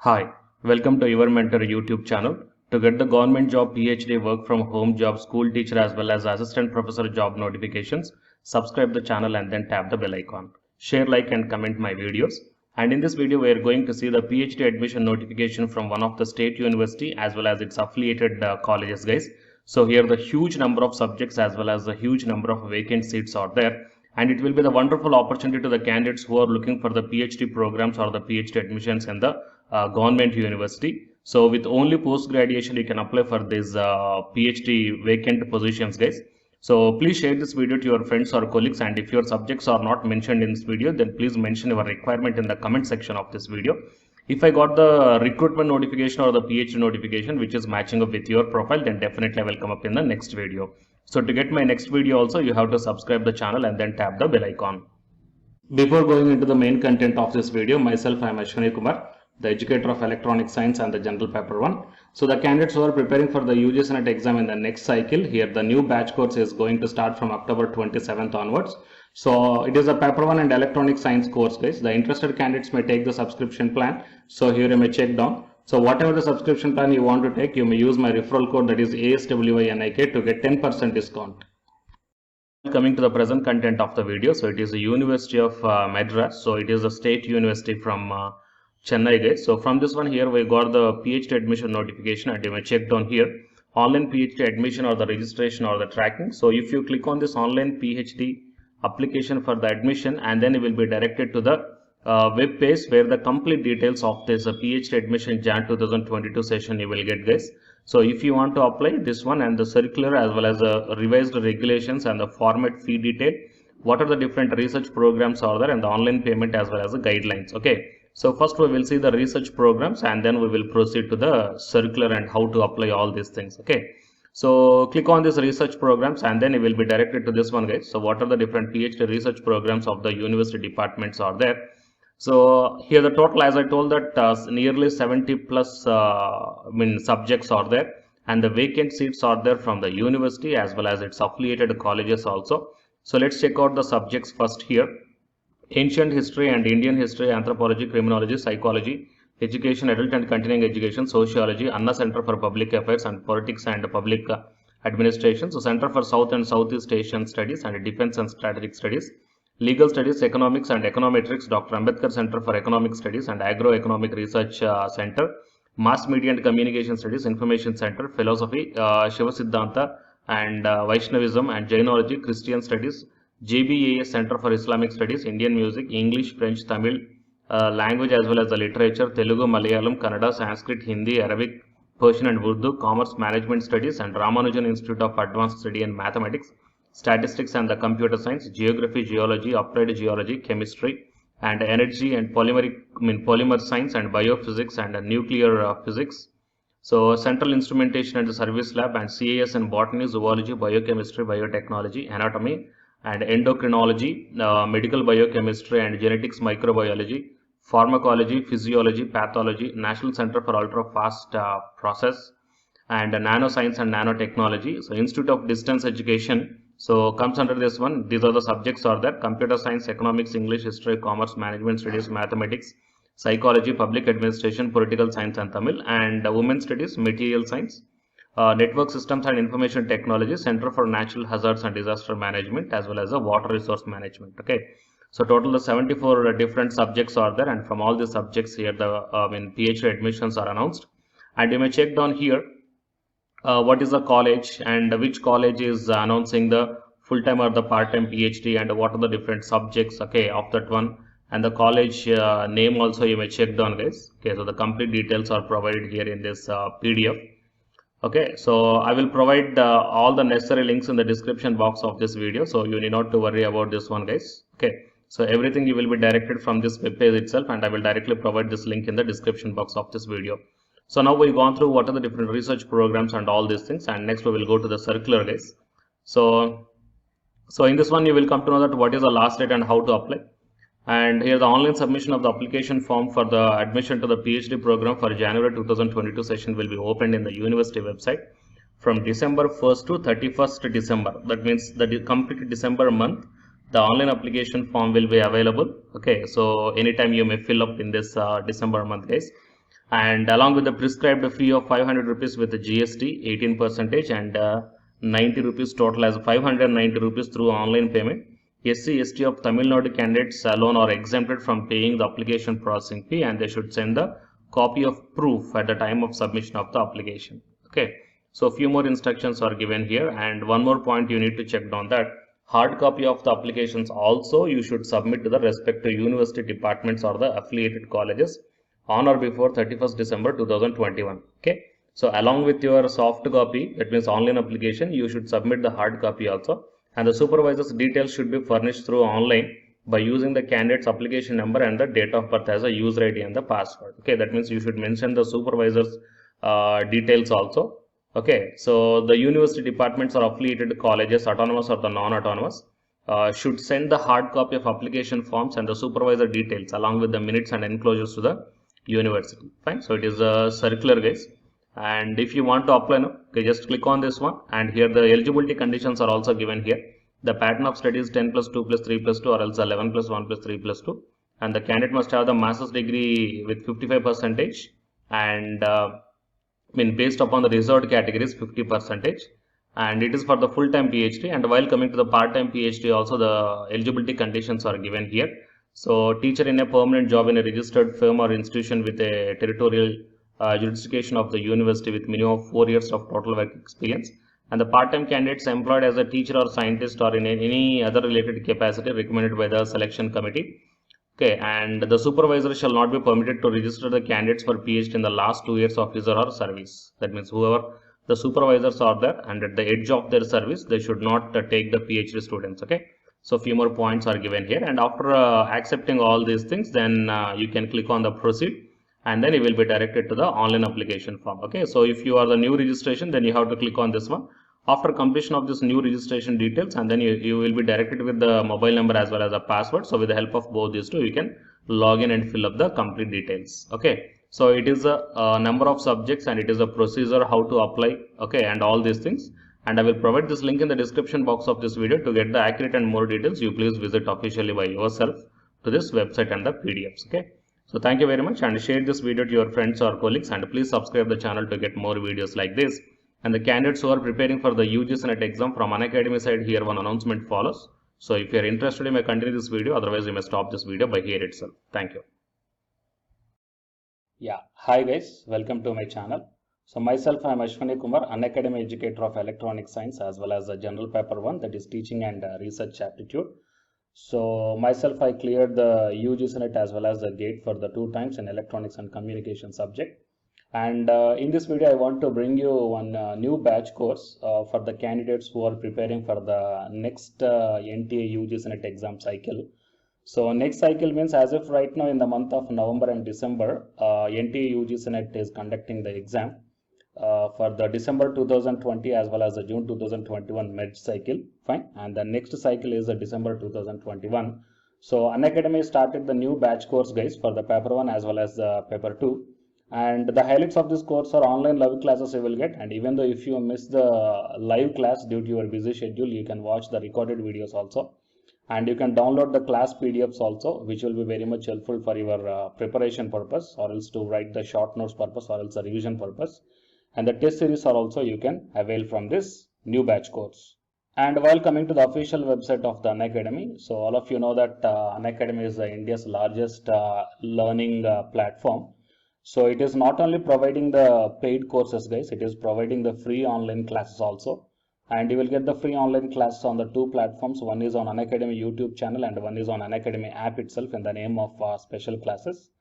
Hi, welcome to Your Mentor YouTube channel. To get the government job, PhD, work from home job, school teacher as well as assistant professor job notifications, subscribe the channel and then tap the bell icon. Share, like and comment my videos. And in this video, we are going to see the PhD admission notification from one of the state university as well as its affiliated colleges, guys. So here the huge number of subjects as well as the huge number of vacant seats are there. And it will be the wonderful opportunity to the candidates who are looking for the PhD programs or the PhD admissions in the government university. So with only post graduation you can apply for this PhD vacant positions, guys. So please share this video to your friends or colleagues, and if your subjects are not mentioned in this video, then please mention your requirement in the comment section of this video. If I got the recruitment notification or the PhD notification which is matching up with your profile, then definitely I will come up in the next video. So to get my next video also, you have to subscribe the channel and then tap the bell icon. Before going into the main content of this video, myself I am Ashwani Kumar, the educator of electronic science and the general paper 1. So the candidates who are preparing for the UGC NET exam in the next cycle, here the new batch course is going to start from October 27th onwards. So it is a paper 1 and electronic science course, guys. The interested candidates may take the subscription plan. So here you may check down. So whatever the subscription plan you want to take, you may use my referral code, that is ASWINIK, to get 10% discount. Coming to the present content of the video, so it is the University of Madras. So it is a state university from Chennai, guys. So from this one here we got the PhD admission notification, and you may check down here online PhD admission or the registration or the tracking. So if you click on this online PhD application for the admission, and then you will be directed to the web page where the complete details of this PhD admission Jan 2022 session you will get, guys. So if you want to apply this one and the circular as well as the revised regulations and the format fee detail, what are the different research programs are there, and the online payment as well as the guidelines. Okay, so first we will see the research programs and then we will proceed to the circular and how to apply all these things. Okay, so click on this research programs and then you will be directed to this one, guys. So what are the different PhD research programs of the university departments are there. So here the total, as I told, that nearly 70 plus subjects are there, and the vacant seats are there from the university as well as its affiliated colleges also. So let's check out the subjects first here. Ancient history and Indian history, anthropology, criminology, psychology, education, adult and continuing education, sociology, Anna Center for Public Affairs and Politics and Public Administration, so Center for South and Southeast Asian Studies and Defense and Strategic Studies, Legal Studies, Economics and Econometrics, Dr. Ambedkar Center for Economic Studies and Agroeconomic Research Center, Mass Media and Communication Studies, Information Center, Philosophy, Shiva Siddhanta and Vaishnavism and Jainology, Christian Studies, JBAS Center for Islamic Studies, Indian Music, English, French, Tamil, language as well as the literature, Telugu, Malayalam, Kannada, Sanskrit, Hindi, Arabic, Persian and Urdu, Commerce Management Studies and Ramanujan Institute of Advanced Study in Mathematics, Statistics and the Computer Science, Geography, Geology, Applied Geology, Chemistry and Energy and Polymer Science and Biophysics and Nuclear Physics. So Central Instrumentation and Service Lab and CAS and Botany, Zoology, Biochemistry, Biotechnology, Anatomy and Endocrinology, Medical Biochemistry and Genetics, Microbiology, Pharmacology, Physiology, Pathology, National Center for Ultra Fast Process and Nanoscience and Nanotechnology. So Institute of Distance Education, so comes under this one. These are the subjects are there: Computer Science, Economics, English, History, Commerce, Management Studies, Mathematics, Psychology, Public Administration, Political Science and Tamil, and Women's Studies, Material Science, Network Systems and Information Technology, Center for Natural Hazards and Disaster Management, as well as the Water Resource Management. Okay, so total the 74 different subjects are there, and from all the subjects here the PhD admissions are announced. And you may check down here what is the college and which college is announcing the full-time or the part-time PhD, and what are the different subjects, okay, of that one, and the college name also you may check down, guys. Okay, so the complete details are provided here in this PDF. Okay, so I will provide all the necessary links in the description box of this video, so you need not to worry about this one, guys. Okay, so everything you will be directed from this web page itself, and I will directly provide this link in the description box of this video. So now we've gone through what are the different research programs and all these things, and next we will go to the circular, guys. So in this one you will come to know that what is the last date and how to apply. And here the online submission of the application form for the admission to the PhD program for January 2022 session will be opened in the university website from December 1st to 31st December. That means the complete December month, the online application form will be available. Okay, so anytime you may fill up in this December month, guys. And along with the prescribed fee of 500 rupees with the GST 18% and 90 rupees total as 590 rupees through online payment. SC, ST of Tamil Nadu candidates alone are exempted from paying the application processing fee, and they should send the copy of proof at the time of submission of the application. Okay, so a few more instructions are given here, and one more point you need to check down that hard copy of the applications also you should submit to the respective university departments or the affiliated colleges on or before 31st December 2021. Okay, so along with your soft copy, that means online application, you should submit the hard copy also, and the supervisor's details should be furnished through online by using the candidate's application number and the date of birth as a user ID and the password. Okay, that means you should mention the supervisor's details also. Okay, so the university departments or affiliated colleges, autonomous or the non-autonomous, should send the hard copy of application forms and the supervisor details along with the minutes and enclosures to the university. Fine, so it is a circular, guys. And if you want to apply now, okay, just click on this one, and here the eligibility conditions are also given here. The pattern of study is 10 plus 2 plus 3 plus 2 or else 11 plus 1 plus 3 plus 2, and the candidate must have the master's degree with 55%, and based upon the reserved categories 50%, and it is for the full-time PhD. And while coming to the part-time PhD also, the eligibility conditions are given here. So teacher in a permanent job in a registered firm or institution with a territorial jurisdiction of the university with minimum of 4 years of total work experience, and the part-time candidates employed as a teacher or scientist or in any other related capacity recommended by the selection committee. Okay, and the supervisor shall not be permitted to register the candidates for PhD in the last 2 years of his or her service. That means whoever the supervisors are there and at the edge of their service, they should not take the PhD students. Okay, so few more points are given here, and after accepting all these things, then you can click on the proceed, and then you will be directed to the online application form. Okay, so if you are the new registration, then you have to click on this one. After completion of this new registration details, and then you will be directed with the mobile number as well as the password. So with the help of both these two, you can log in and fill up the complete details. Okay, so it is a number of subjects, and it is a procedure how to apply. Okay, and all these things, and I will provide this link in the description box of this video. To get the accurate and more details, you please visit officially by yourself to this website and the PDFs. Okay, so thank you very much, and share this video to your friends or colleagues, and please subscribe the channel to get more videos like this. And the candidates who are preparing for the UGC NET exam from Unacademy side, here one announcement follows. So if you are interested, you may continue this video, otherwise you may stop this video by here itself. Thank you. Yeah, hi guys, welcome to my channel. So myself, I am Ashwani Kumar, Unacademy educator of electronic science as well as the general paper 1, that is teaching and research aptitude. So myself, I cleared the UGC NET as well as the GATE for the 2 times in electronics and communication subject. And in this video, I want to bring you one new batch course for the candidates who are preparing for the next NTA UGC NET exam cycle. So next cycle means as if right now in the month of November and December, NTA UGC NET is conducting the exam for the December 2020 as well as the June 2021 med cycle. Fine. And the next cycle is the December 2021. So Unacademy started the new batch course, guys, for the paper 1 as well as the paper 2. And the highlights of this course are online live classes you will get, and even though if you miss the live class due to your busy schedule, you can watch the recorded videos also, and you can download the class PDFs also, which will be very much helpful for your preparation purpose, or else to write the short notes purpose, or else the revision purpose. And the test series are also you can avail from this new batch course. And while coming to the official website of the Unacademy, so all of you know that Unacademy is India's largest learning platform. So it is not only providing the paid courses, guys, it is providing the free online classes also. And you will get the free online classes on the 2 platforms. One is on Unacademy YouTube channel and one is on Unacademy app itself in the name of special classes.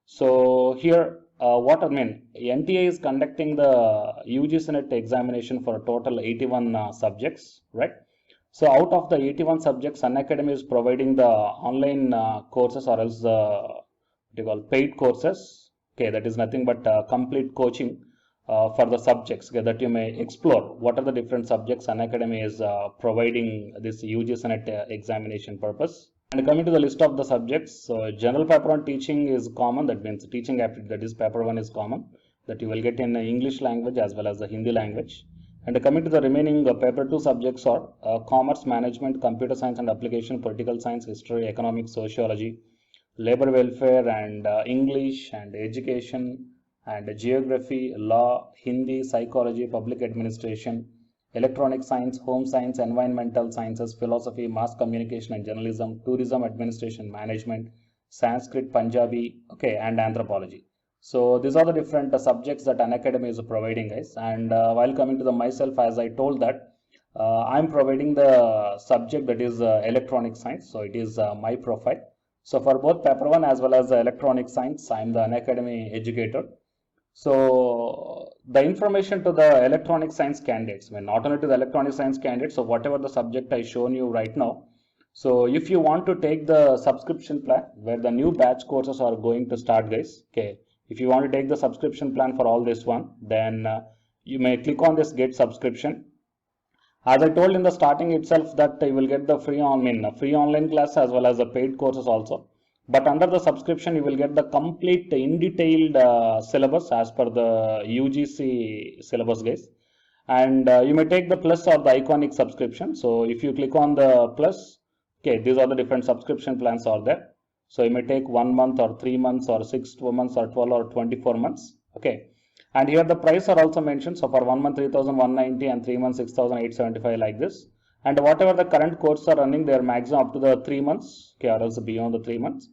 So here, what I mean, NTA is conducting the UGC NET examination for a total 81 subjects, right? So out of the 81 subjects, Unacademy is providing the online courses, or else what you call paid courses. Okay, that is nothing but complete coaching for the subjects, okay, that you may explore what are the different subjects Unacademy is providing this UGC NET examination purpose. And coming to the list of the subjects, so general paper 1 teaching is common, that means teaching aptitude, that is paper 1 is common, that you will get in English language as well as the Hindi language. And coming to the remaining paper 2 subjects are commerce, management, computer science and application, political science, history, economics, sociology, labor welfare and English and education and geography, law, Hindi, psychology, public administration, electronic science, home science, environmental sciences, philosophy, mass communication and journalism, tourism, administration, management, Sanskrit, Punjabi, okay, and anthropology. So these are the different subjects that Unacademy is providing, guys. And while coming to the myself, as I told that I'm providing the subject that is electronic science. So it is my profile. So for both paper 1 as well as the electronic science, I am the Unacademy educator. So the information to the electronic science candidates, I mean, not only to the electronic science candidates, so whatever the subject I shown you right now. So if you want to take the subscription plan where the new batch courses are going to start, guys, okay, if you want to take the subscription plan for all this one, then you may click on this get subscription. As I told in the starting itself that you will get the free online class as well as the paid courses also. But under the subscription, you will get the complete in detailed syllabus as per the UGC syllabus, guys. And you may take the plus or the iconic subscription. So if you click on the plus, okay, these are the different subscription plans are there. So you may take 1 month or 3 months or 6 months or 12 or 24 months. Okay. And here the price are also mentioned. So for 1 month 3,190 and 3 months 6,875 like this. And whatever the current courses are running, they are maximum up to the 3 months, okay, or else beyond the 3 months.